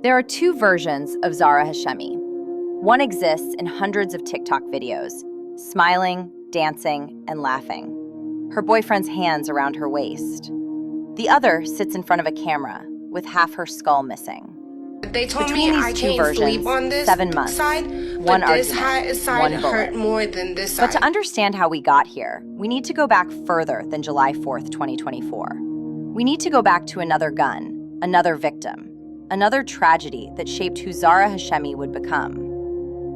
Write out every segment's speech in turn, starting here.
There are two versions of Zahra Hashemi. One exists in hundreds of TikTok videos, smiling, dancing, and laughing, her boyfriend's hands around her waist. The other sits in front of a camera with half her skull missing. They told Between me these I two can't sleep versions, on this 7 months, side, one but this argument, side one bullet. hurt more than this side. But to understand how we got here, we need to go back further than July 4th, 2024. We need to go back to another gun, another victim, another tragedy that shaped who Zahra Hashemi would become.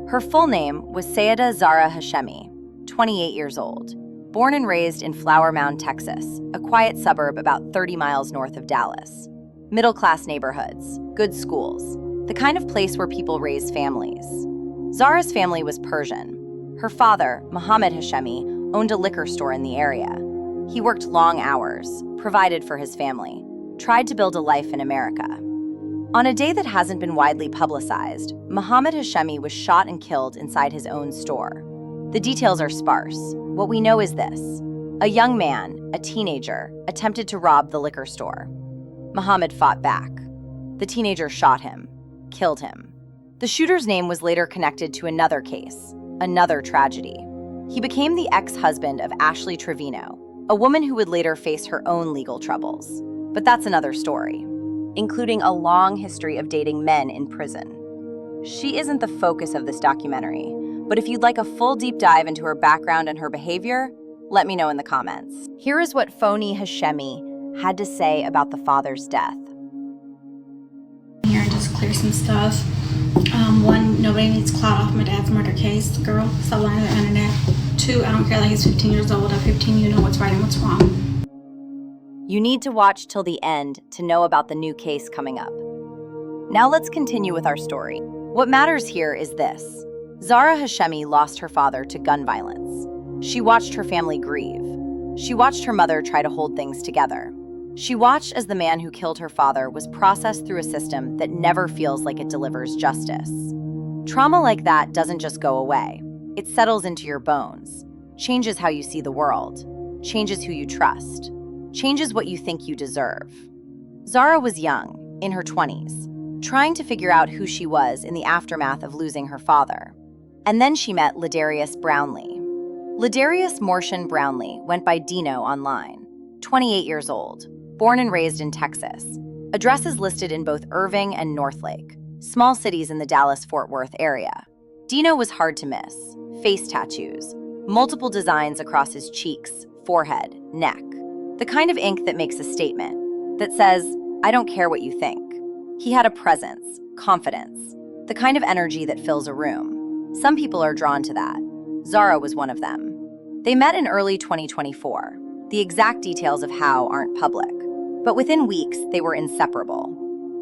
Her full name was Zahra Hashemi, 28 years old, born and raised in Flower Mound, Texas, a quiet suburb about 30 miles north of Dallas. Middle-class neighborhoods, good schools, the kind of place where people raise families. Zahra's family was Persian. Her father, Mohammed Hashemi, owned a liquor store in the area. He worked long hours, provided for his family, tried to build a life in America. On a day that hasn't been widely publicized, Mohammed Hashemi was shot and killed inside his own store. The details are sparse. What we know is this: a young man, a teenager, attempted to rob the liquor store. Mohammed fought back. The teenager shot him, killed him. The shooter's name was later connected to another case, another tragedy. He became the ex-husband of Ashley Trevino, a woman who would later face her own legal troubles. But that's another story, including a long history of dating men in prison. She isn't the focus of this documentary, but if you'd like a full deep dive into her background and her behavior, let me know in the comments. Here is what Phony Hashemi had to say about the father's death. Here and just clear some stuff. One, nobody needs clout off my dad's murder case. Girl, stop lying on the internet. Two, I don't care that he's 15 years old. At 15, you know what's right and what's wrong. You need to watch till the end to know about the new case coming up. Now let's continue with our story. What matters here is this: Zahra Hashemi lost her father to gun violence. She watched her family grieve. She watched her mother try to hold things together. She watched as the man who killed her father was processed through a system that never feels like it delivers justice. Trauma like that doesn't just go away. It settles into your bones, changes how you see the world, changes who you trust, changes what you think you deserve. Zahra was young, in her 20s, trying to figure out who she was in the aftermath of losing her father. And then she met Ladarius Brownlee. Ladarius Mortian Brownlee went by Deno online, 28 years old, born and raised in Texas. Addresses listed in both Irving and Northlake, small cities in the Dallas-Fort Worth area. Deno was hard to miss. Face tattoos, multiple designs across his cheeks, forehead, neck. The kind of ink that makes a statement, that says, "I don't care what you think." He had a presence, confidence, the kind of energy that fills a room. Some people are drawn to that. Zahra was one of them. They met in early 2024. The exact details of how aren't public. But within weeks, they were inseparable.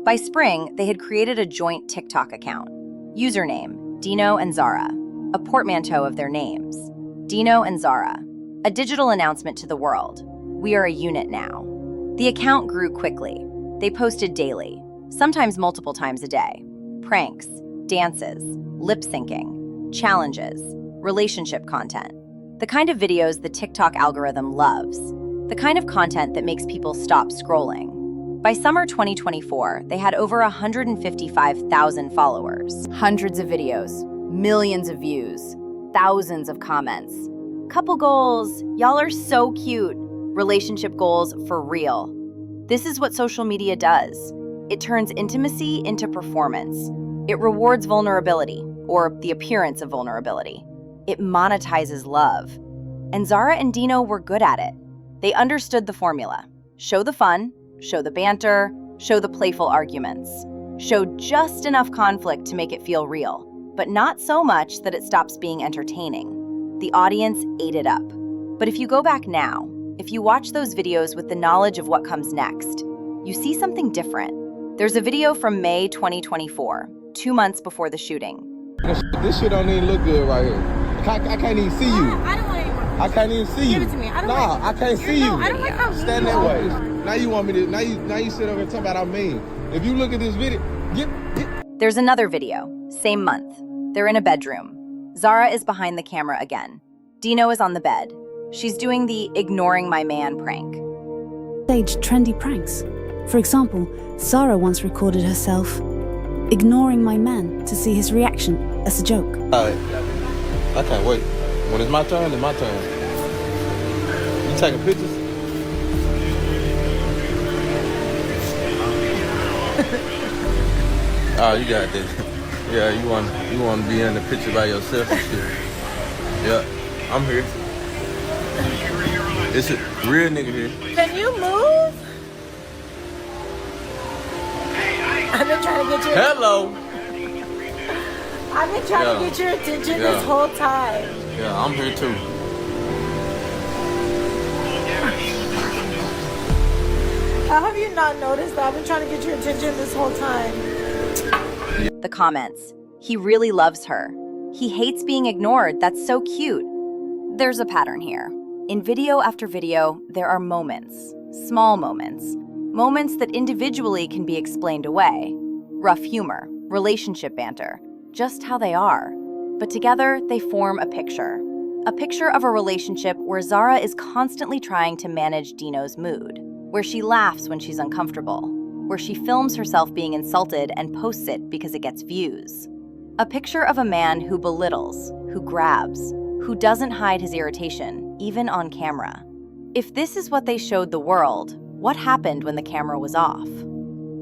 By spring, they had created a joint TikTok account. Username, Deno and Zahra. A portmanteau of their names. Deno and Zahra. A digital announcement to the world. We are a unit now. The account grew quickly. They posted daily, sometimes multiple times a day. Pranks, dances, lip syncing, challenges, relationship content. The kind of videos the TikTok algorithm loves. The kind of content that makes people stop scrolling. By summer 2024, they had over 155,000 followers. Hundreds of videos, millions of views, thousands of comments. Couple goals, y'all are so cute. Relationship goals for real. This is what social media does. It turns intimacy into performance. It rewards vulnerability, or the appearance of vulnerability. It monetizes love. And Zahra and Deno were good at it. They understood the formula. Show the fun, show the banter, show the playful arguments. Show just enough conflict to make it feel real, but not so much that it stops being entertaining. The audience ate it up. But if you go back now, if you watch those videos with the knowledge of what comes next, you see something different. There's a video from May 2024, 2 months before the shooting. This shit don't even look good right here. I can't even see you. I don't want any more. I can't even see you. Give it to me. I don't Nah, like I can't see you. I don't like how Stand that way. Now you want me to, now you sit over and talk about I'm mean. If you look at this video, get. There's another video, same month. They're in a bedroom. Zahra is behind the camera again. Deno is on the bed. She's doing the ignoring my man prank. Stage trendy pranks. For example, Zahra once recorded herself ignoring my man to see his reaction as a joke. Alright, I can't wait. When it's my turn, it's my turn. You taking pictures? Oh, you got this. Yeah, you want to be in the picture by yourself and shit. Yeah, I'm here. It's a real nigga here. Can you move? I've been trying to get your Hello. I've been trying to get your attention Yeah. this whole time. Yeah, I'm here too. Have you not noticed that I've been trying to get your attention this whole time? The comments. He really loves her. He hates being ignored. That's so cute. There's a pattern here. In video after video, there are moments, small moments that individually can be explained away. Rough humor, relationship banter, just how they are. But together, they form a picture of a relationship where Zahra is constantly trying to manage Deno's mood, where she laughs when she's uncomfortable, where she films herself being insulted and posts it because it gets views. A picture of a man who belittles, who grabs, who doesn't hide his irritation, even on camera. If this is what they showed the world, what happened when the camera was off?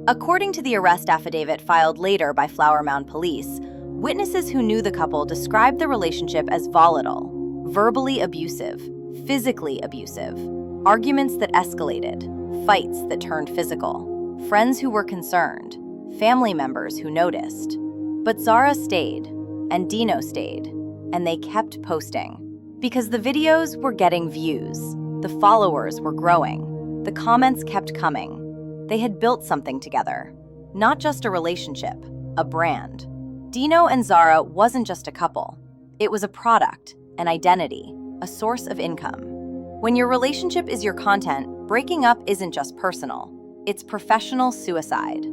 According to the arrest affidavit filed later by Flower Mound Police, witnesses who knew the couple described the relationship as volatile, verbally abusive, physically abusive, arguments that escalated, fights that turned physical, friends who were concerned, family members who noticed. But Zahra stayed, and Deno stayed, and they kept posting. Because the videos were getting views, the followers were growing, the comments kept coming. They had built something together, not just a relationship, a brand. Deno and Zahra wasn't just a couple. It was a product, an identity, a source of income. When your relationship is your content, breaking up isn't just personal. It's professional suicide.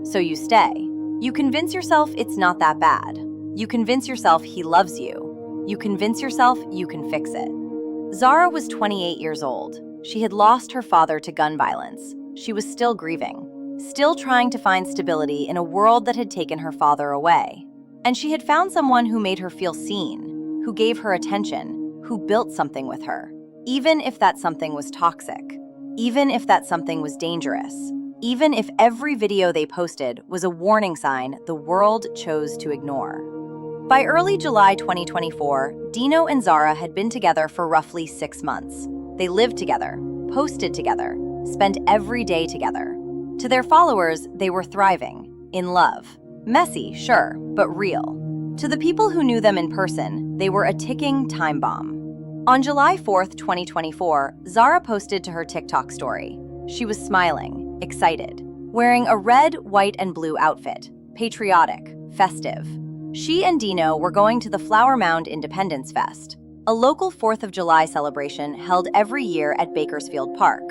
So you stay. You convince yourself it's not that bad. You convince yourself he loves you. You convince yourself you can fix it. Zahra was 28 years old. She had lost her father to gun violence. She was still grieving, still trying to find stability in a world that had taken her father away. And she had found someone who made her feel seen, who gave her attention, who built something with her. Even if that something was toxic, even if that something was dangerous, even if every video they posted was a warning sign the world chose to ignore. By early July 2024, Deno and Zahra had been together for roughly 6 months. They lived together, posted together, spent every day together. To their followers, they were thriving, in love. Messy, sure, but real. To the people who knew them in person, they were a ticking time bomb. On July 4th, 2024, Zahra posted to her TikTok story. She was smiling, excited, wearing a red, white, and blue outfit, patriotic, festive. She and Deno were going to the Flower Mound Independence Fest, a local 4th of July celebration held every year at Bakersfield Park.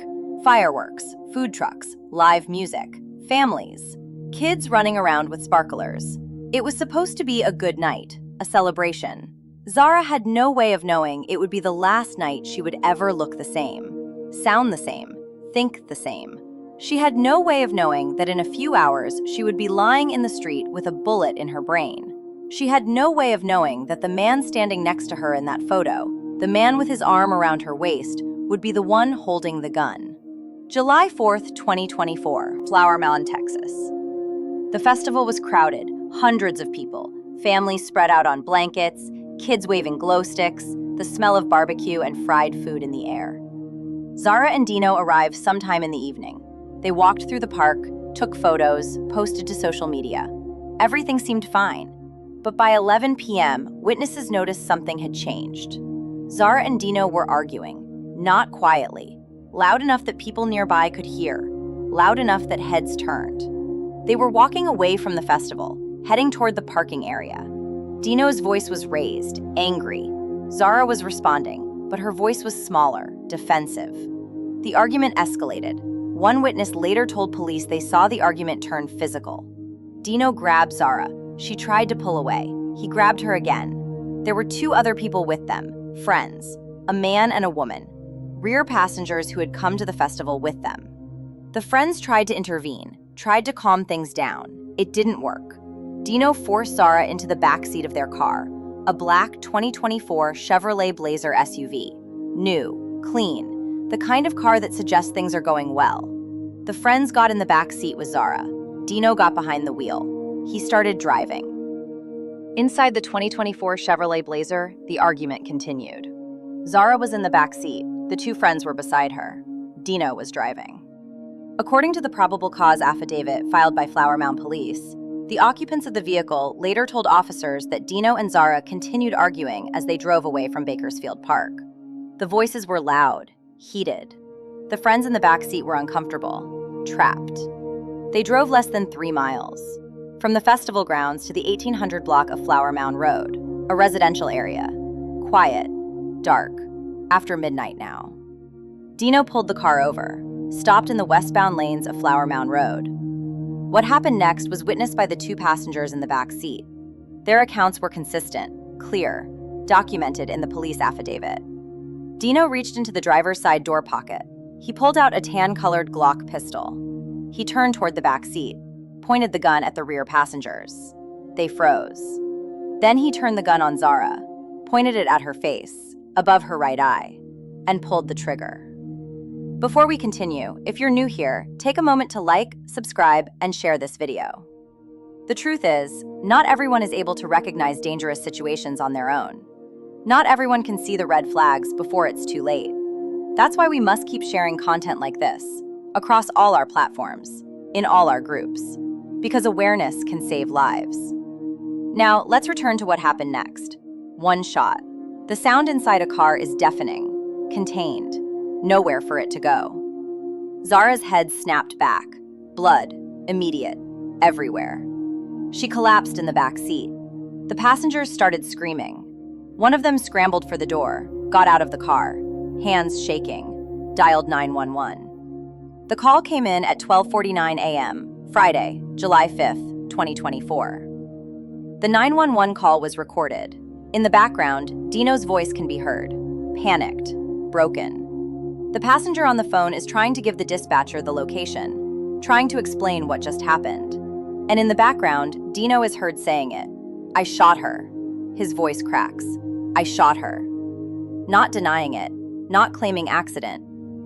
Fireworks, food trucks, live music, families, kids running around with sparklers. It was supposed to be a good night, a celebration. Zahra had no way of knowing it would be the last night she would ever look the same, sound the same, think the same. She had no way of knowing that in a few hours she would be lying in the street with a bullet in her brain. She had no way of knowing that the man standing next to her in that photo, the man with his arm around her waist, would be the one holding the gun. July 4th, 2024, Flower Mound, Texas. The festival was crowded, hundreds of people, families spread out on blankets, kids waving glow sticks, the smell of barbecue and fried food in the air. Zahra and Deno arrived sometime in the evening. They walked through the park, took photos, posted to social media. Everything seemed fine. But by 11 p.m., witnesses noticed something had changed. Zahra and Deno were arguing, not quietly, loud enough that people nearby could hear, loud enough that heads turned. They were walking away from the festival, heading toward the parking area. Deno's voice was raised, angry. Zahra was responding, but her voice was smaller, defensive. The argument escalated. One witness later told police they saw the argument turn physical. Deno grabbed Zahra. She tried to pull away. He grabbed her again. There were 2 other people with them, friends, a man and a woman, rear passengers who had come to the festival with them. The friends tried to intervene, tried to calm things down. It didn't work. Deno forced Zahra into the backseat of their car, a black 2024 Chevrolet Blazer SUV. New, clean, the kind of car that suggests things are going well. The friends got in the back seat with Zahra. Deno got behind the wheel. He started driving. Inside the 2024 Chevrolet Blazer, the argument continued. Zahra was in the back seat. The two friends were beside her. Deno was driving. According to the probable cause affidavit filed by Flower Mound Police, the occupants of the vehicle later told officers that Deno and Zahra continued arguing as they drove away from Bakersfield Park. The voices were loud, heated. The friends in the back seat were uncomfortable, trapped. They drove less than 3 miles, from the festival grounds to the 1800 block of Flower Mound Road, a residential area. Quiet, dark, after midnight now. Deno pulled the car over, stopped in the westbound lanes of Flower Mound Road. What happened next was witnessed by the two passengers in the back seat. Their accounts were consistent, clear, documented in the police affidavit. Deno reached into the driver's side door pocket. He pulled out a tan-colored Glock pistol. He turned toward the back seat, pointed the gun at the rear passengers. They froze. Then he turned the gun on Zahra, pointed it at her face, above her right eye, and pulled the trigger. Before we continue, if you're new here, take a moment to like, subscribe, and share this video. The truth is, not everyone is able to recognize dangerous situations on their own. Not everyone can see the red flags before it's too late. That's why we must keep sharing content like this, across all our platforms, in all our groups, because awareness can save lives. Now, let's return to what happened next. One shot. The sound inside a car is deafening, contained. Nowhere for it to go. Zahra's head snapped back. Blood, immediate, everywhere. She collapsed in the back seat. The passengers started screaming. One of them scrambled for the door, got out of the car, hands shaking, dialed 911. The call came in at 12:49 a.m., Friday, July 5th, 2024. The 911 call was recorded. In the background, Deno's voice can be heard, panicked, broken. The passenger on the phone is trying to give the dispatcher the location, trying to explain what just happened. And in the background, Deno is heard saying it. "I shot her." His voice cracks. "I shot her." Not denying it, not claiming accident,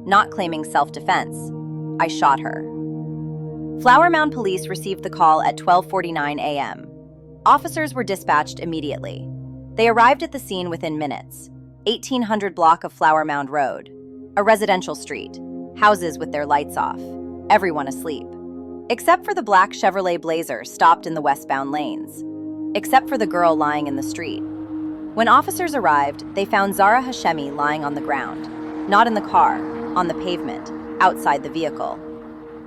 not claiming self-defense. "I shot her." Flower Mound Police received the call at 12:49 a.m. Officers were dispatched immediately. They arrived at the scene within minutes. 1800 block of Flower Mound Road. A residential street, houses with their lights off, everyone asleep. Except for the black Chevrolet Blazer stopped in the westbound lanes. Except for the girl lying in the street. When officers arrived, they found Zahra Hashemi lying on the ground. Not in the car, on the pavement, outside the vehicle.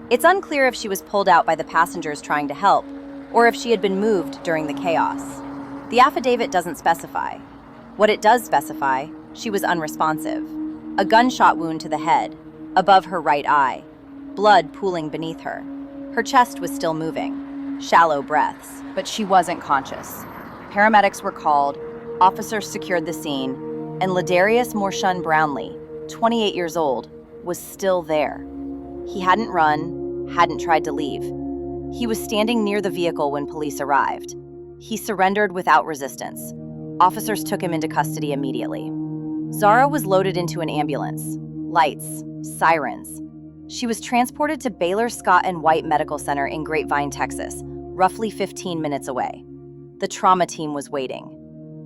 It's unclear if she was pulled out by the passengers trying to help, or if she had been moved during the chaos. The affidavit doesn't specify. What it does specify, she was unresponsive. A gunshot wound to the head, above her right eye, blood pooling beneath her. Her chest was still moving, shallow breaths, but she wasn't conscious. Paramedics were called, officers secured the scene, and Ladarius Morshun Brownlee, 28 years old, was still there. He hadn't run, hadn't tried to leave. He was standing near the vehicle when police arrived. He surrendered without resistance. Officers took him into custody immediately. Zahra was loaded into an ambulance. Lights, sirens. She was transported to Baylor Scott and White Medical Center in Grapevine, Texas, roughly 15 minutes away. The trauma team was waiting.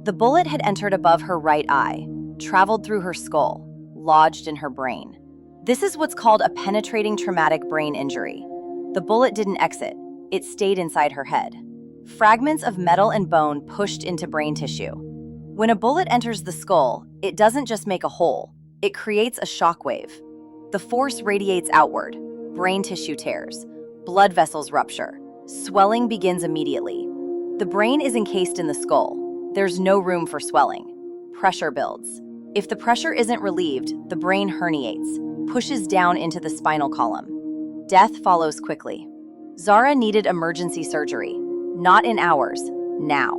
The bullet had entered above her right eye, traveled through her skull, lodged in her brain. This is what's called a penetrating traumatic brain injury. The bullet didn't exit, it stayed inside her head. Fragments of metal and bone pushed into brain tissue. When a bullet enters the skull, it doesn't just make a hole, it creates a shockwave. The force radiates outward, brain tissue tears, blood vessels rupture, swelling begins immediately. The brain is encased in the skull. There's no room for swelling. Pressure builds. If the pressure isn't relieved, the brain herniates, pushes down into the spinal column. Death follows quickly. Zahra needed emergency surgery, not in hours, now.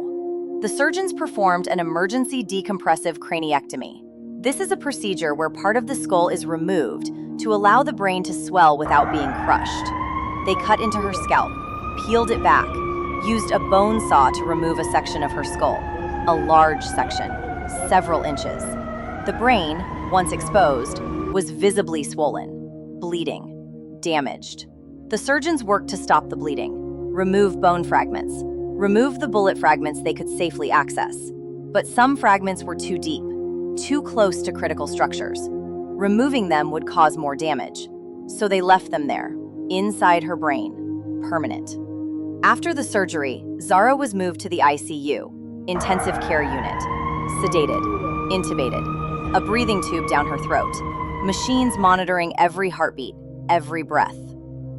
The surgeons performed an emergency decompressive craniectomy. This is a procedure where part of the skull is removed to allow the brain to swell without being crushed. They cut into her scalp, peeled it back, used a bone saw to remove a section of her skull, a large section, several inches. The brain, once exposed, was visibly swollen, bleeding, damaged. The surgeons worked to stop the bleeding, remove bone fragments, remove the bullet fragments they could safely access. But some fragments were too deep, too close to critical structures. Removing them would cause more damage, so they left them there, inside her brain, permanent. After the surgery, Zahra was moved to the ICU, intensive care unit, sedated, intubated, a breathing tube down her throat, machines monitoring every heartbeat, every breath.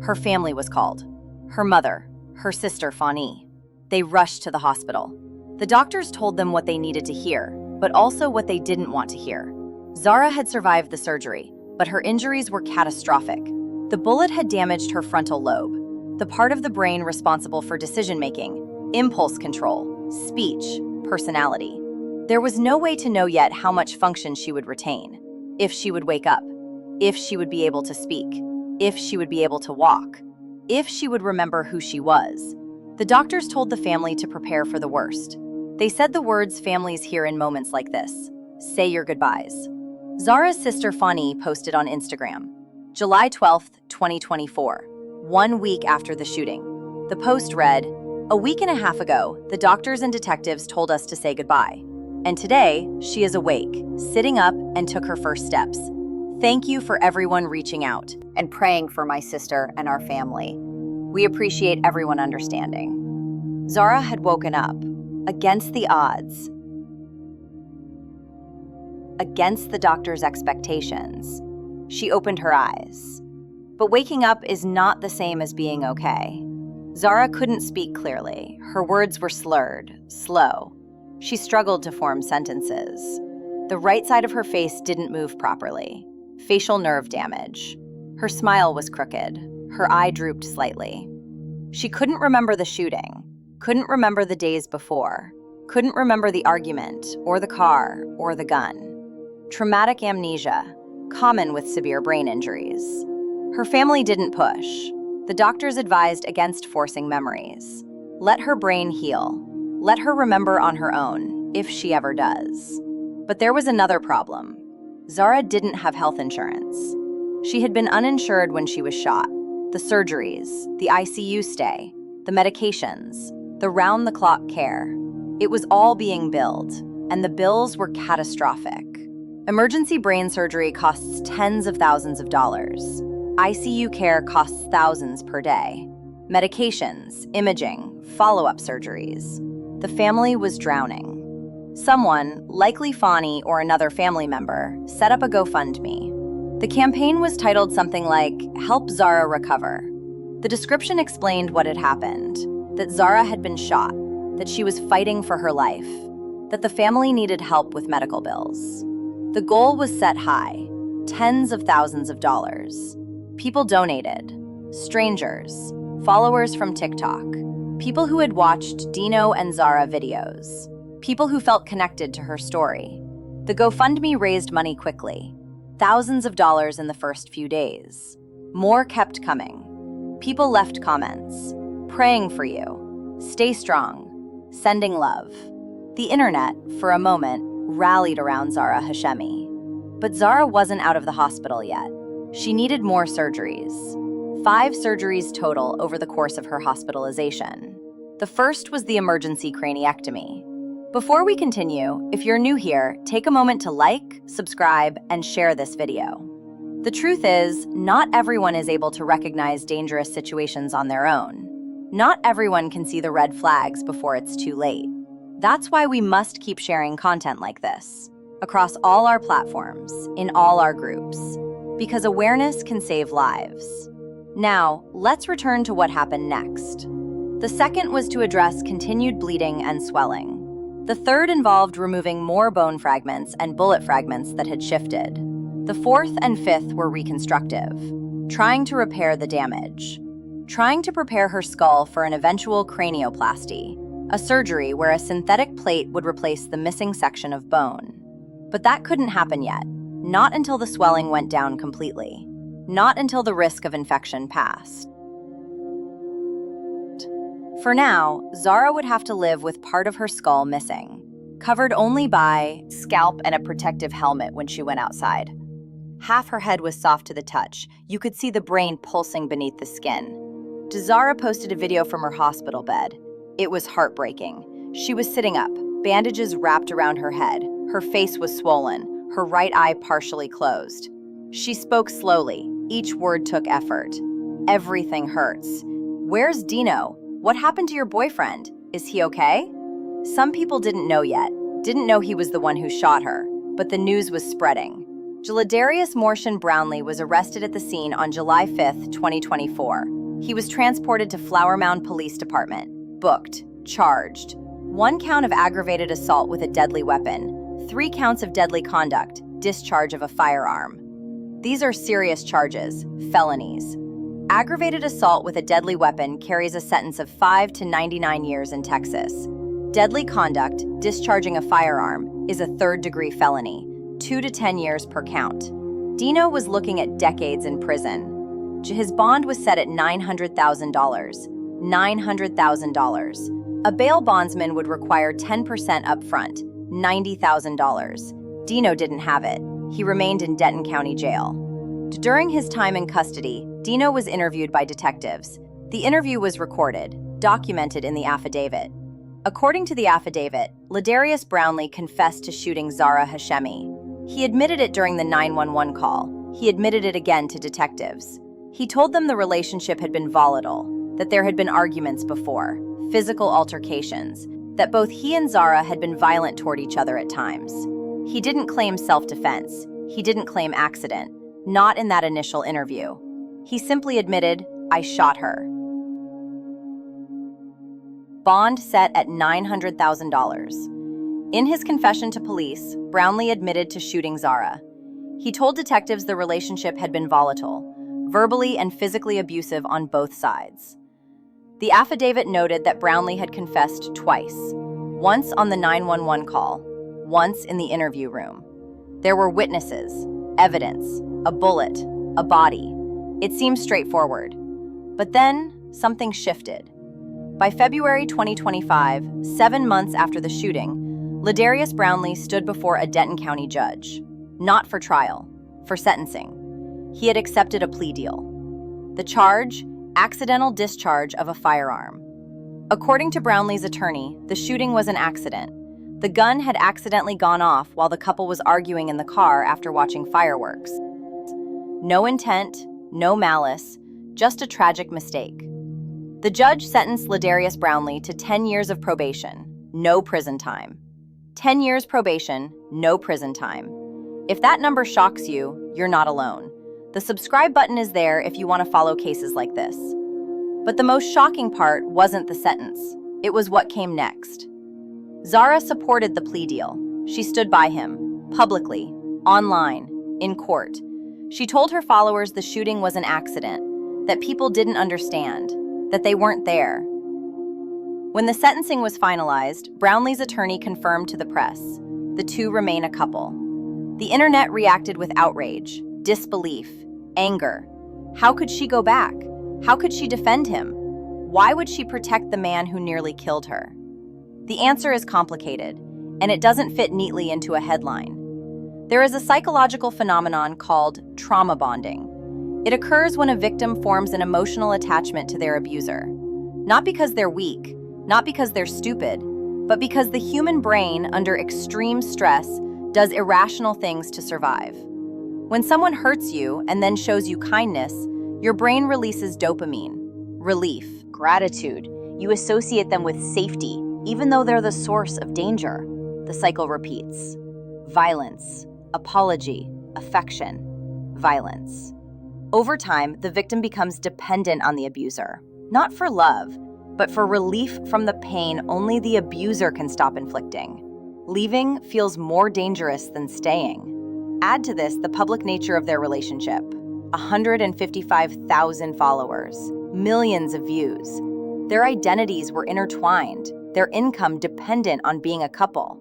Her family was called, her mother, her sister Fani. They rushed to the hospital. The doctors told them what they needed to hear, but also what they didn't want to hear. Zahra had survived the surgery, but her injuries were catastrophic. The bullet had damaged her frontal lobe, the part of the brain responsible for decision-making, impulse control, speech, personality. There was no way to know yet how much function she would retain, if she would wake up, if she would be able to speak, if she would be able to walk, if she would remember who she was. The doctors told the family to prepare for the worst. They said the words families hear in moments like this: say your goodbyes. Zahra's sister Fani posted on Instagram, July 12, 2024, 1 week after the shooting. The post read, "A week and a half ago, the doctors and detectives told us to say goodbye. And today, she is awake, sitting up, and took her first steps. Thank you for everyone reaching out and praying for my sister and our family. We appreciate everyone understanding." Zahra had woken up, against the odds, against the doctor's expectations. She opened her eyes. But waking up is not the same as being okay. Zahra couldn't speak clearly. Her words were slurred, slow. She struggled to form sentences. The right side of her face didn't move properly. Facial nerve damage. Her smile was crooked. Her eye drooped slightly. She couldn't remember the shooting, couldn't remember the days before, couldn't remember the argument, or the car, or the gun. Traumatic amnesia, common with severe brain injuries. Her family didn't push. The doctors advised against forcing memories. Let her brain heal. Let her remember on her own, if she ever does. But there was another problem. Zahra didn't have health insurance. She had been uninsured when she was shot. The surgeries, the ICU stay, the medications, the round-the-clock care. It was all being billed, and the bills were catastrophic. Emergency brain surgery costs tens of thousands of dollars. ICU care costs thousands per day. Medications, imaging, follow-up surgeries. The family was drowning. Someone, likely Fani or another family member, set up a GoFundMe. The campaign was titled something like, "Help Zahra Recover." The description explained what had happened, that Zahra had been shot, that she was fighting for her life, that the family needed help with medical bills. The goal was set high, tens of thousands of dollars. People donated, strangers, followers from TikTok, people who had watched Deno and Zahra videos, people who felt connected to her story. The GoFundMe raised money quickly, thousands of dollars in the first few days. More kept coming. People left comments, praying for you, stay strong, sending love. The internet, for a moment, rallied around Zahra Hashemi. But Zahra wasn't out of the hospital yet. She needed more surgeries. 5 surgeries total over the course of her hospitalization. The first was the emergency craniectomy. Before we continue, if you're new here, take a moment to like, subscribe, and share this video. The truth is, not everyone is able to recognize dangerous situations on their own. Not everyone can see the red flags before it's too late. That's why we must keep sharing content like this, across all our platforms, in all our groups, because awareness can save lives. Now, let's return to what happened next. The second was to address continued bleeding and swelling. The third involved removing more bone fragments and bullet fragments that had shifted. The fourth and fifth were reconstructive, trying to repair the damage, trying to prepare her skull for an eventual cranioplasty, a surgery where a synthetic plate would replace the missing section of bone. But that couldn't happen yet, not until the swelling went down completely, not until the risk of infection passed. For now, Zahra would have to live with part of her skull missing, covered only by scalp and a protective helmet when she went outside. Half her head was soft to the touch. You could see the brain pulsing beneath the skin. Zahra posted a video from her hospital bed. It was heartbreaking. She was sitting up, bandages wrapped around her head. Her face was swollen, her right eye partially closed. She spoke slowly. Each word took effort. Everything hurts. Where's Deno? What happened to your boyfriend? Is he okay? Some people didn't know yet, didn't know he was the one who shot her, but the news was spreading. Ladarius Mortian Brownlee was arrested at the scene on July 5, 2024. He was transported to Flower Mound Police Department, booked, charged. 1 count of aggravated assault with a deadly weapon, 3 counts of deadly conduct, discharge of a firearm. These are serious charges, felonies. Aggravated assault with a deadly weapon carries a sentence of 5 to 99 years in Texas. Deadly conduct, discharging a firearm, is a 3rd-degree felony, 2 to 10 years per count. Deno was looking at decades in prison. His bond was set at $900,000. $900,000. A bail bondsman would require 10% upfront, $90,000. Deno didn't have it. He remained in Denton County Jail. During his time in custody, Deno was interviewed by detectives. The interview was recorded, documented in the affidavit. According to the affidavit, Ladarius Brownlee confessed to shooting Zahra Hashemi. He admitted it during the 911 call. He admitted it again to detectives. He told them the relationship had been volatile, that there had been arguments before, physical altercations, that both he and Zahra had been violent toward each other at times. He didn't claim self-defense. He didn't claim accident, not in that initial interview. He simply admitted, "I shot her." Bond set at $900,000. In his confession to police, Brownlee admitted to shooting Zahra. He told detectives the relationship had been volatile, verbally and physically abusive on both sides. The affidavit noted that Brownlee had confessed twice, once on the 911 call, once in the interview room. There were witnesses, evidence, a bullet, a body. It seemed straightforward. But then, something shifted. By February 2025, 7 months after the shooting, Ladarius Brownlee stood before a Denton County judge. Not for trial, for sentencing. He had accepted a plea deal. The charge, accidental discharge of a firearm. According to Brownlee's attorney, the shooting was an accident. The gun had accidentally gone off while the couple was arguing in the car after watching fireworks. No intent, no malice, just a tragic mistake. The judge sentenced Ladarius Brownlee to 10 years of probation, no prison time. 10 years probation, no prison time. If that number shocks you, you're not alone. The subscribe button is there if you want to follow cases like this. But the most shocking part wasn't the sentence. It was what came next. Zahra supported the plea deal. She stood by him, publicly, online, in court. She told her followers the shooting was an accident, that people didn't understand, that they weren't there. When the sentencing was finalized, Brownlee's attorney confirmed to the press, the two remain a couple. The internet reacted with outrage, disbelief, anger. How could she go back? How could she defend him? Why would she protect the man who nearly killed her? The answer is complicated, and it doesn't fit neatly into a headline. There is a psychological phenomenon called trauma bonding. It occurs when a victim forms an emotional attachment to their abuser. Not because they're weak, not because they're stupid, but because the human brain, under extreme stress, does irrational things to survive. When someone hurts you and then shows you kindness, your brain releases dopamine, relief, gratitude. You associate them with safety, even though they're the source of danger. The cycle repeats. Violence, apology, affection, violence. Over time, the victim becomes dependent on the abuser, not for love, but for relief from the pain only the abuser can stop inflicting. Leaving feels more dangerous than staying. Add to this the public nature of their relationship. 155,000 followers, millions of views. Their identities were intertwined, their income dependent on being a couple.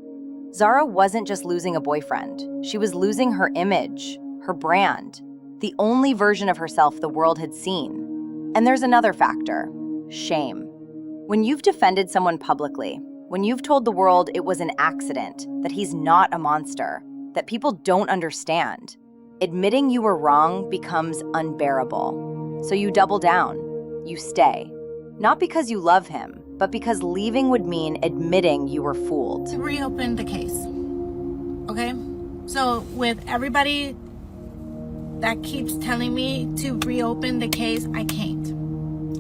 Zahra wasn't just losing a boyfriend. She was losing her image, her brand, the only version of herself the world had seen. And there's another factor, shame. When you've defended someone publicly, when you've told the world it was an accident, that he's not a monster, that people don't understand, admitting you were wrong becomes unbearable. So you double down, you stay. Not because you love him, but because leaving would mean admitting you were fooled. Reopen the case. Okay? So with everybody that keeps telling me to reopen the case, I can't.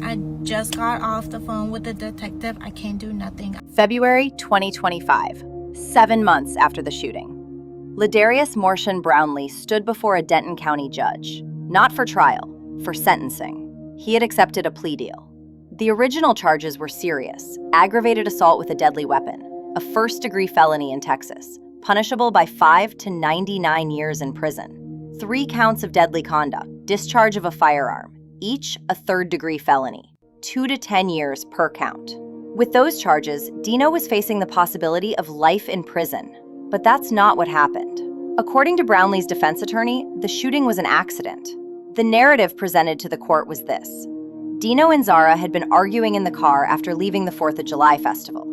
I just got off the phone with the detective. I can't do nothing. February 2025, 7 months after the shooting. Ladarius Morshan Brownlee stood before a Denton County judge, not for trial, for sentencing. He had accepted a plea deal. The original charges were serious: aggravated assault with a deadly weapon, a first-degree felony in Texas, punishable by 5 to 99 years in prison, 3 counts of deadly conduct, discharge of a firearm, each a third-degree felony, 2 to 10 years per count. With those charges, Deno was facing the possibility of life in prison. But that's not what happened. According to Brownlee's defense attorney, the shooting was an accident. The narrative presented to the court was this: Deno and Zahra had been arguing in the car after leaving the 4th of July festival.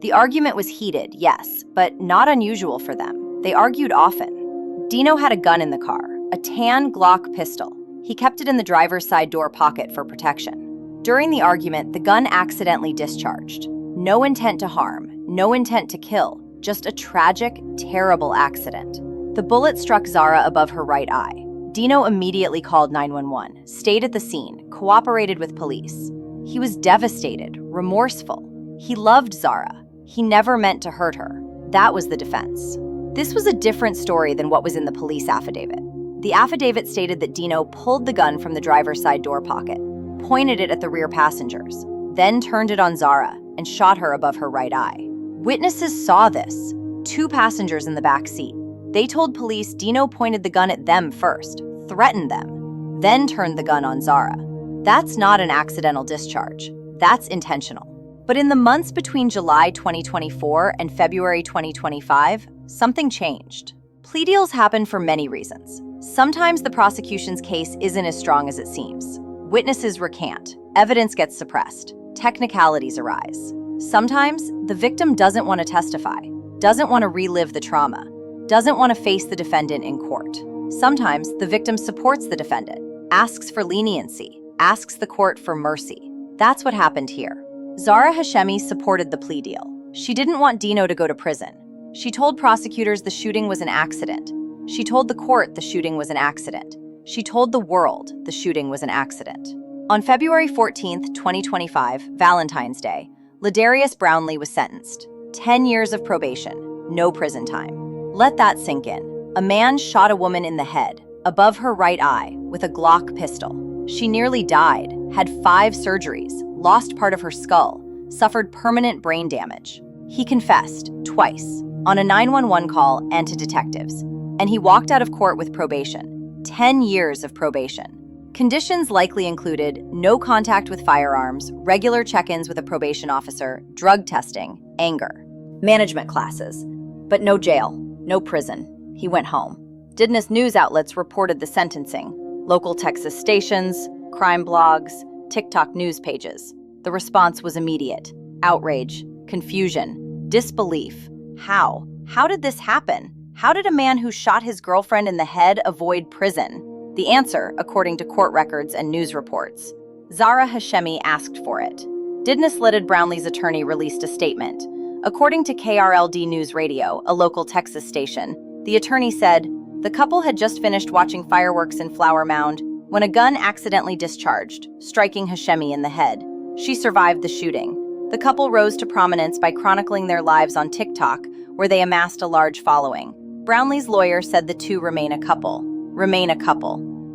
The argument was heated, yes, but not unusual for them. They argued often. Deno had a gun in the car, a tan Glock pistol. He kept it in the driver's side door pocket for protection. During the argument, the gun accidentally discharged. No intent to harm, no intent to kill, just a tragic, terrible accident. The bullet struck Zahra above her right eye. Deno immediately called 911, stayed at the scene, cooperated with police. He was devastated, remorseful. He loved Zahra. He never meant to hurt her. That was the defense. This was a different story than what was in the police affidavit. The affidavit stated that Deno pulled the gun from the driver's side door pocket, pointed it at the rear passengers, then turned it on Zahra and shot her above her right eye. Witnesses saw this: 2 passengers in the back seat. They told police Deno pointed the gun at them first, threatened them, then turned the gun on Zahra. That's not an accidental discharge. That's intentional. But in the months between July 2024 and February 2025, something changed. Plea deals happen for many reasons. Sometimes the prosecution's case isn't as strong as it seems. Witnesses recant, evidence gets suppressed, technicalities arise. Sometimes the victim doesn't want to testify, doesn't want to relive the trauma, doesn't want to face the defendant in court. Sometimes the victim supports the defendant, asks for leniency, asks the court for mercy. That's what happened here. Zahra Hashemi supported the plea deal. She didn't want Deno to go to prison. She told prosecutors the shooting was an accident. She told the court the shooting was an accident. She told the world the shooting was an accident. On February 14th, 2025, Valentine's Day, Ladarius Brownlee was sentenced. 10 years of probation, no prison time. Let that sink in. A man shot a woman in the head, above her right eye, with a Glock pistol. She nearly died, had 5 surgeries, lost part of her skull, suffered permanent brain damage. He confessed, twice, on a 911 call and to detectives. And he walked out of court with probation. 10 years of probation. Conditions likely included no contact with firearms, regular check-ins with a probation officer, drug testing, anger, management classes, but no jail, no prison. He went home. Didness news outlets reported the sentencing. Local Texas stations, crime blogs, TikTok news pages. The response was immediate. Outrage, confusion, disbelief. How? How did this happen? How did a man who shot his girlfriend in the head avoid prison? The answer, according to court records and news reports: Zahra Hashemi asked for it. Didness-Lidded Brownlee's attorney released a statement. According to KRLD News Radio, a local Texas station, the attorney said, the couple had just finished watching fireworks in Flower Mound when a gun accidentally discharged, striking Hashemi in the head. She survived the shooting. The couple rose to prominence by chronicling their lives on TikTok, where they amassed a large following. Brownlee's lawyer said the two remain a couple.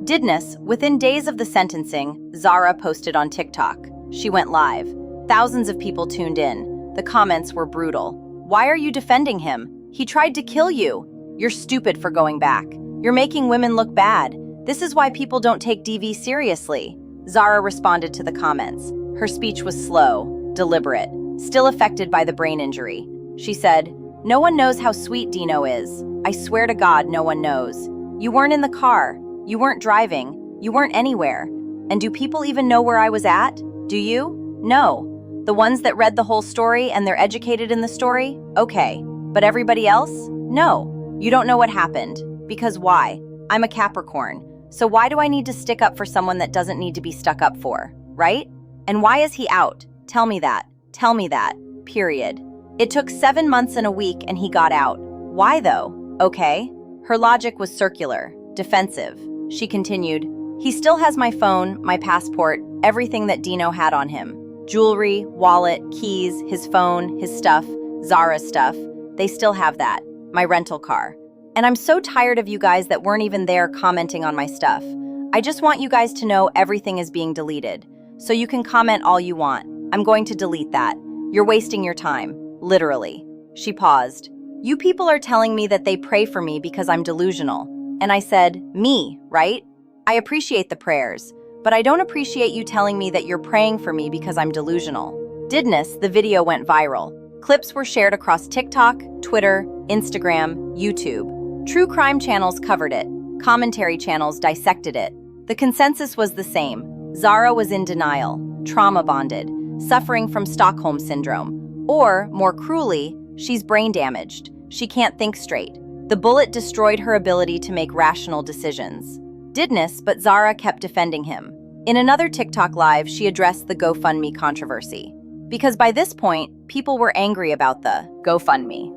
Didness, within days of the sentencing, Zahra posted on TikTok. She went live. Thousands of people tuned in. The comments were brutal. Why are you defending him? He tried to kill you. You're stupid for going back. You're making women look bad. This is why people don't take DV seriously. Zahra responded to the comments. Her speech was slow, deliberate, still affected by the brain injury. She said, "No one knows how sweet Deno is. I swear to God, no one knows. You weren't in the car. You weren't driving. You weren't anywhere. And do people even know where I was at? Do you? No." The ones that read the whole story and they're educated in the story? Okay. But everybody else? No. You don't know what happened. Because why? I'm a Capricorn. So why do I need to stick up for someone that doesn't need to be stuck up for, right? And why is he out? Tell me that. Tell me that. Period. It took 7 months and a week and he got out. Why though? Okay. Her logic was circular, defensive. She continued, he still has my phone, my passport, everything that Deno had on him. Jewelry, wallet, keys, his phone, his stuff, Zahra's stuff. They still have that. My rental car. And I'm so tired of you guys that weren't even there commenting on my stuff. I just want you guys to know everything is being deleted. So you can comment all you want. I'm going to delete that. You're wasting your time. Literally. She paused. You people are telling me that they pray for me because I'm delusional. And I said, me, right? I appreciate the prayers, but I don't appreciate you telling me that you're praying for me because I'm delusional. Didn't the video went viral. Clips were shared across TikTok, Twitter, Instagram, YouTube. True crime channels covered it. Commentary channels dissected it. The consensus was the same. Zahra was in denial, trauma bonded, suffering from Stockholm Syndrome. Or, more cruelly, she's brain damaged. She can't think straight. The bullet destroyed her ability to make rational decisions. Didn't, but Zahra kept defending him. In another TikTok live, she addressed the GoFundMe controversy. Because by this point, people were angry about the GoFundMe.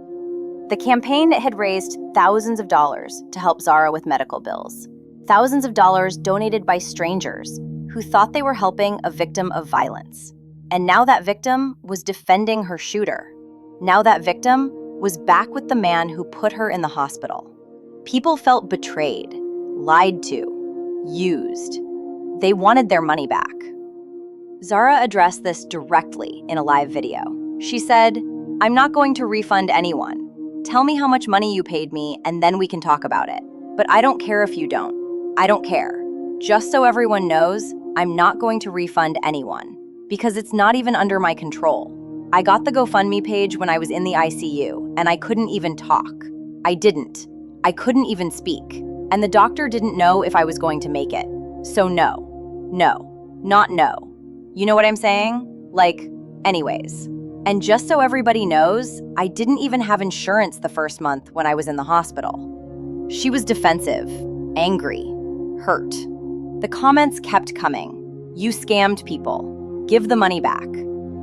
The campaign had raised thousands of dollars to help Zahra with medical bills. Thousands of dollars donated by strangers who thought they were helping a victim of violence. And now that victim was defending her shooter. Now that victim was back with the man who put her in the hospital. People felt betrayed, lied to, used. They wanted their money back. Zahra addressed this directly in a live video. She said, I'm not going to refund anyone. Tell me how much money you paid me and then we can talk about it. But I don't care if you don't. I don't care. Just so everyone knows, I'm not going to refund anyone because it's not even under my control. I got the GoFundMe page when I was in the ICU and I couldn't even talk. I couldn't even speak. And the doctor didn't know if I was going to make it. So no, not no. You know what I'm saying? Like, anyways. And just so everybody knows, I didn't even have insurance the first month when I was in the hospital. She was defensive, angry, hurt. The comments kept coming. You scammed people. Give the money back.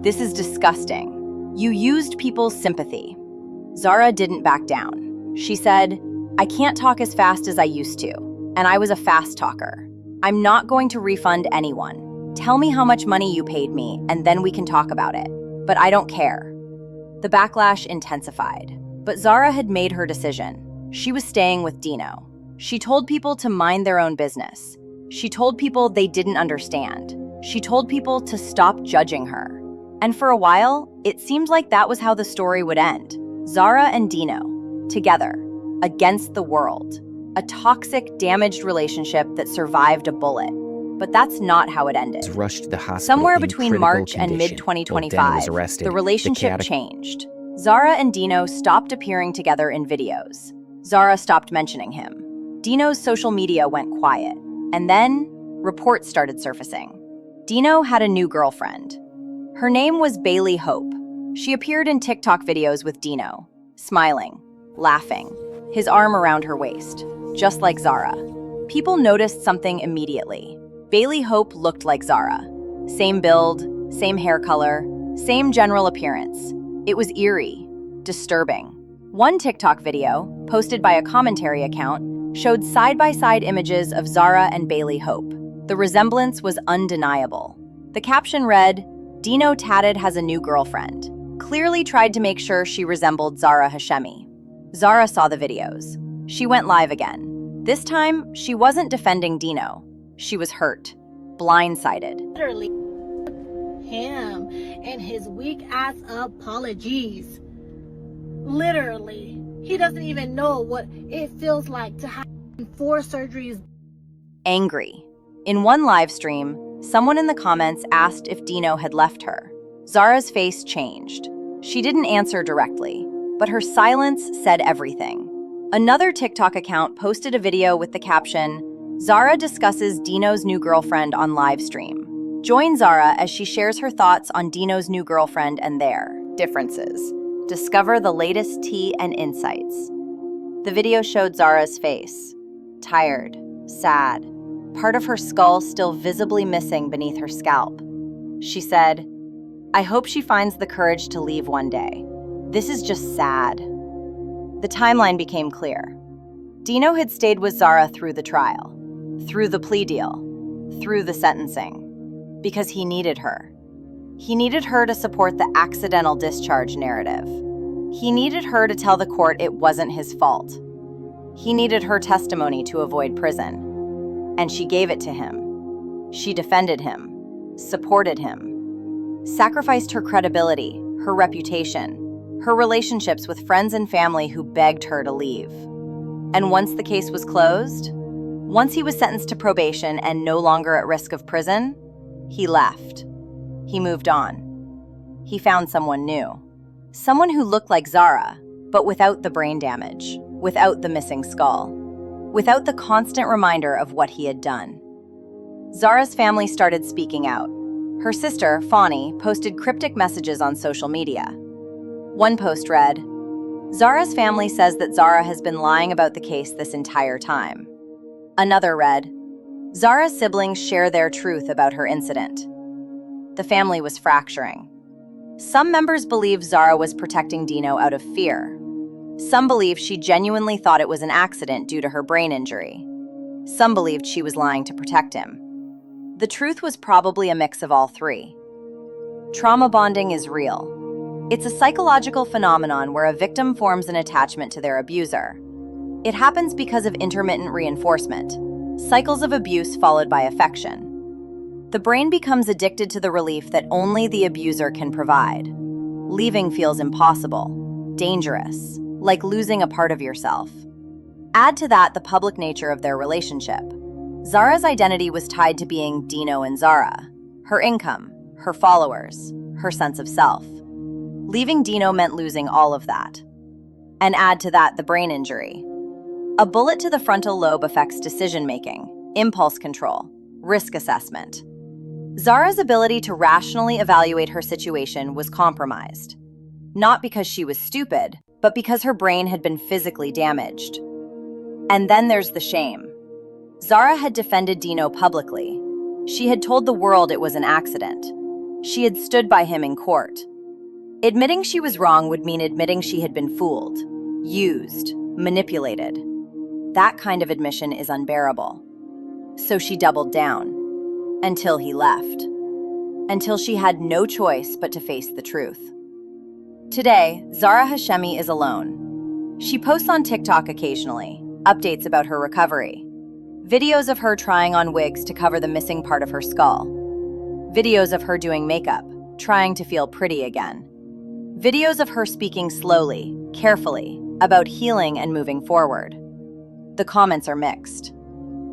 This is disgusting. You used people's sympathy. Zahra didn't back down. She said, I can't talk as fast as I used to, and I was a fast talker. I'm not going to refund anyone. Tell me how much money you paid me, and then we can talk about it. But I don't care. The backlash intensified. But Zahra had made her decision. She was staying with Deno. She told people to mind their own business. She told people they didn't understand. She told people to stop judging her. And for a while, it seemed like that was how the story would end. Zahra and Deno, together, against the world. A toxic, damaged relationship that survived a bullet. But that's not how it ended. Rushed to the hospital Somewhere between March and mid-2025, the relationship changed. Zahra and Deno stopped appearing together in videos. Zahra stopped mentioning him. Deno's social media went quiet. And then, reports started surfacing. Deno had a new girlfriend. Her name was Bailey Hope. She appeared in TikTok videos with Deno, smiling, laughing, his arm around her waist, just like Zahra. People noticed something immediately. Bailey Hope looked like Zahra. Same build, same hair color, same general appearance. It was eerie, disturbing. One TikTok video, posted by a commentary account, showed side-by-side images of Zahra and Bailey Hope. The resemblance was undeniable. The caption read, Deno tatted has a new girlfriend. Clearly tried to make sure she resembled Zahra Hashemi. Zahra saw the videos. She went live again. This time, she wasn't defending Deno. She was hurt, blindsided. Literally, him and his weak-ass apologies. Literally. He doesn't even know what it feels like to have 4 surgeries. Angry. In one live stream, someone in the comments asked if Deno had left her. Zahra's face changed. She didn't answer directly, but her silence said everything. Another TikTok account posted a video with the caption, Zahra discusses Deno's new girlfriend on live stream. Join Zahra as she shares her thoughts on Deno's new girlfriend and their differences. Discover the latest tea and insights. The video showed Zahra's face. Tired, sad, part of her skull still visibly missing beneath her scalp. She said, "I hope she finds the courage to leave one day. This is just sad." The timeline became clear. Deno had stayed with Zahra through the trial, through the plea deal, through the sentencing, because he needed her. He needed her to support the accidental discharge narrative. He needed her to tell the court it wasn't his fault. He needed her testimony to avoid prison. And she gave it to him. She defended him, supported him, sacrificed her credibility, her reputation, her relationships with friends and family who begged her to leave. And once the case was closed, once he was sentenced to probation and no longer at risk of prison, he left. He moved on. He found someone new. Someone who looked like Zahra, but without the brain damage, without the missing skull, without the constant reminder of what he had done. Zahra's family started speaking out. Her sister, Fani, posted cryptic messages on social media. One post read, "Zahra's family says that Zahra has been lying about the case this entire time." Another read, "Zahra's siblings share their truth about her incident." The family was fracturing. Some members believe Zahra was protecting Deno out of fear. Some believed she genuinely thought it was an accident due to her brain injury. Some believed she was lying to protect him. The truth was probably a mix of all three. Trauma bonding is real. It's a psychological phenomenon where a victim forms an attachment to their abuser. It happens because of intermittent reinforcement, cycles of abuse followed by affection. The brain becomes addicted to the relief that only the abuser can provide. Leaving feels impossible, dangerous, like losing a part of yourself. Add to that the public nature of their relationship. Zahra's identity was tied to being Deno and Zahra, her income, her followers, her sense of self. Leaving Deno meant losing all of that. And add to that the brain injury. A bullet to the frontal lobe affects decision-making, impulse control, risk assessment. Zahra's ability to rationally evaluate her situation was compromised. Not because she was stupid, but because her brain had been physically damaged. And then there's the shame. Zahra had defended Deno publicly. She had told the world it was an accident. She had stood by him in court. Admitting she was wrong would mean admitting she had been fooled, used, manipulated. That kind of admission is unbearable. So she doubled down, until he left, until she had no choice but to face the truth. Today, Zahra Hashemi is alone. She posts on TikTok occasionally, updates about her recovery, videos of her trying on wigs to cover the missing part of her skull, videos of her doing makeup, trying to feel pretty again, videos of her speaking slowly, carefully, about healing and moving forward. The comments are mixed.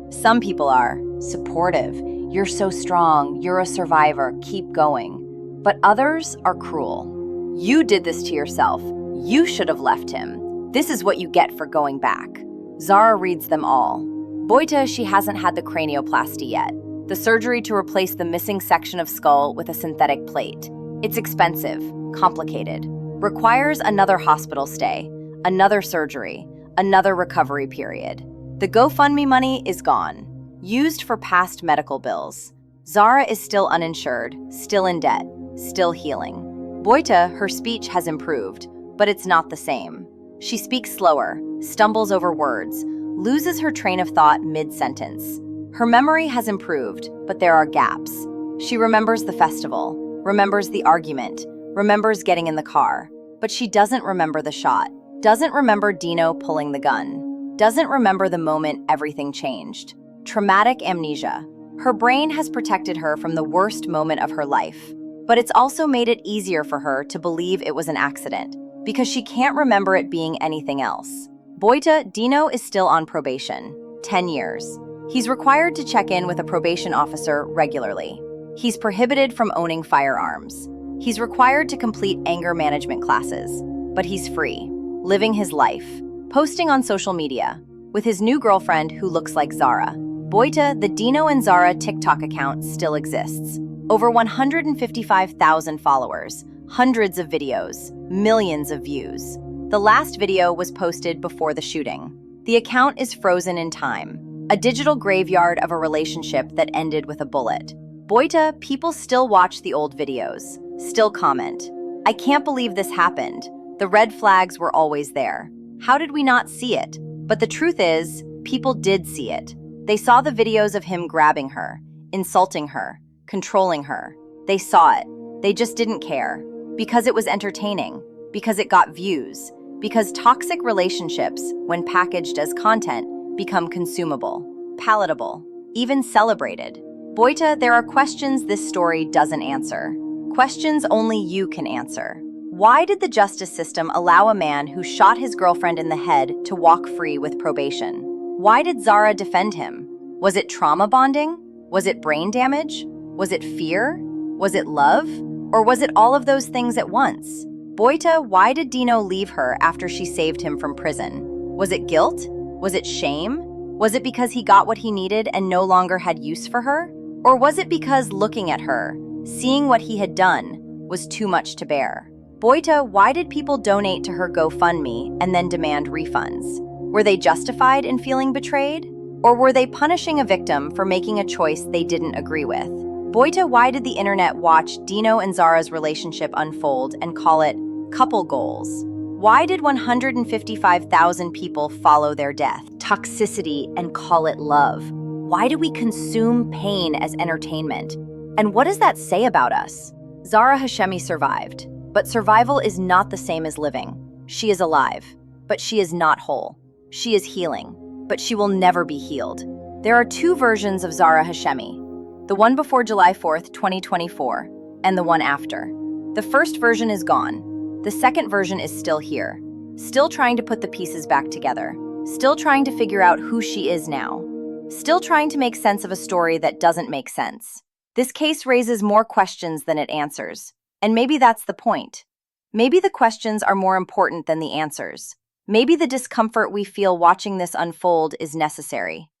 Some people are supportive, "You're so strong, you're a survivor, keep going." But others are cruel. "You did this to yourself, you should have left him. This is what you get for going back." Zahra reads them all. Boita, she hasn't had the cranioplasty yet, the surgery to replace the missing section of skull with a synthetic plate. It's expensive, complicated, requires another hospital stay, another surgery, another recovery period. The GoFundMe money is gone, used for past medical bills. Zahra is still uninsured, still in debt, still healing. Boita, her speech has improved, but it's not the same. She speaks slower, stumbles over words, loses her train of thought mid-sentence. Her memory has improved, but there are gaps. She remembers the festival, remembers the argument, remembers getting in the car, but she doesn't remember the shot, doesn't remember Deno pulling the gun, doesn't remember the moment everything changed. Traumatic amnesia. Her brain has protected her from the worst moment of her life, but it's also made it easier for her to believe it was an accident, because she can't remember it being anything else. Boita, Deno is still on probation, 10 years. He's required to check in with a probation officer regularly. He's prohibited from owning firearms. He's required to complete anger management classes, but he's free, living his life, posting on social media, with his new girlfriend who looks like Zahra. Boita, the Deno and Zahra TikTok account still exists. Over 155,000 followers, hundreds of videos, millions of views. The last video was posted before the shooting. The account is frozen in time, a digital graveyard of a relationship that ended with a bullet. Boita, people still watch the old videos, still comment. I can't believe this happened. The red flags were always there. How did we not see it? But the truth is, people did see it. They saw the videos of him grabbing her, insulting her, controlling her. They saw it. They just didn't care. Because it was entertaining. Because it got views. Because toxic relationships, when packaged as content, become consumable, palatable, even celebrated. Boita, there are questions this story doesn't answer. Questions only you can answer. Why did the justice system allow a man who shot his girlfriend in the head to walk free with probation? Why did Zahra defend him? Was it trauma bonding? Was it brain damage? Was it fear? Was it love? Or was it all of those things at once? Boita, why did Deno leave her after she saved him from prison? Was it guilt? Was it shame? Was it because he got what he needed and no longer had use for her? Or was it because looking at her, seeing what he had done, was too much to bear? Boita, why did people donate to her GoFundMe and then demand refunds? Were they justified in feeling betrayed? Or were they punishing a victim for making a choice they didn't agree with? Boita, why did the internet watch Deno and Zahra's relationship unfold and call it couple goals? Why did 155,000 people follow their death, toxicity, and call it love? Why do we consume pain as entertainment? And what does that say about us? Zahra Hashemi survived, but survival is not the same as living. She is alive, but she is not whole. She is healing, but she will never be healed. There are two versions of Zahra Hashemi, the one before July 4th, 2024, and the one after. The first version is gone. The second version is still here, still trying to put the pieces back together, still trying to figure out who she is now, still trying to make sense of a story that doesn't make sense. This case raises more questions than it answers, and maybe that's the point. Maybe the questions are more important than the answers. Maybe the discomfort we feel watching this unfold is necessary.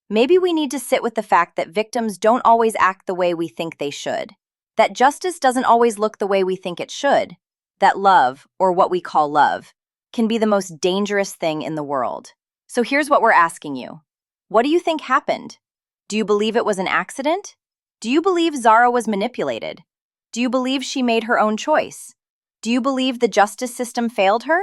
Maybe we need to sit with the fact that victims don't always act the way we think they should, that justice doesn't always look the way we think it should, that love, or what we call love, can be the most dangerous thing in the world. So here's what we're asking you. What do you think happened? Do you believe it was an accident? Do you believe Zahra was manipulated? Do you believe she made her own choice? Do you believe the justice system failed her?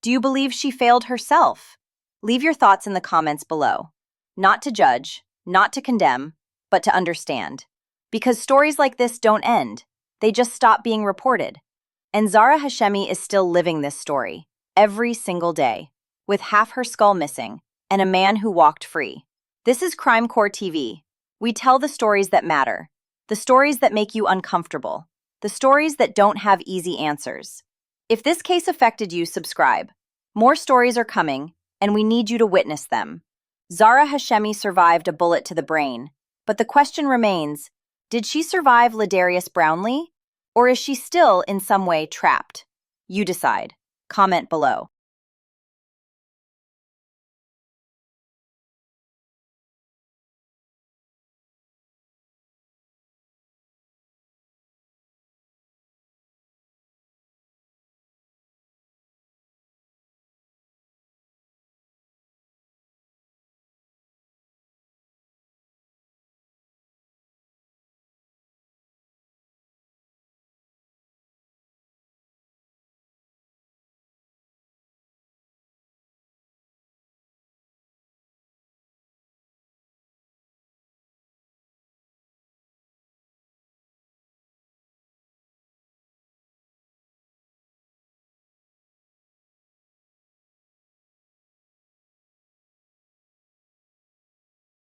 Do you believe she failed herself? Leave your thoughts in the comments below. Not to judge, not to condemn, but to understand. Because stories like this don't end. They just stop being reported. And Zahra Hashemi is still living this story, every single day, with half her skull missing, and a man who walked free. This is Crime Core TV. We tell the stories that matter, the stories that make you uncomfortable, the stories that don't have easy answers. If this case affected you, subscribe. More stories are coming, and we need you to witness them. Zahra Hashemi survived a bullet to the brain, but the question remains, did she survive Ladarius Brownlee? Or is she still in some way trapped? You decide. Comment below.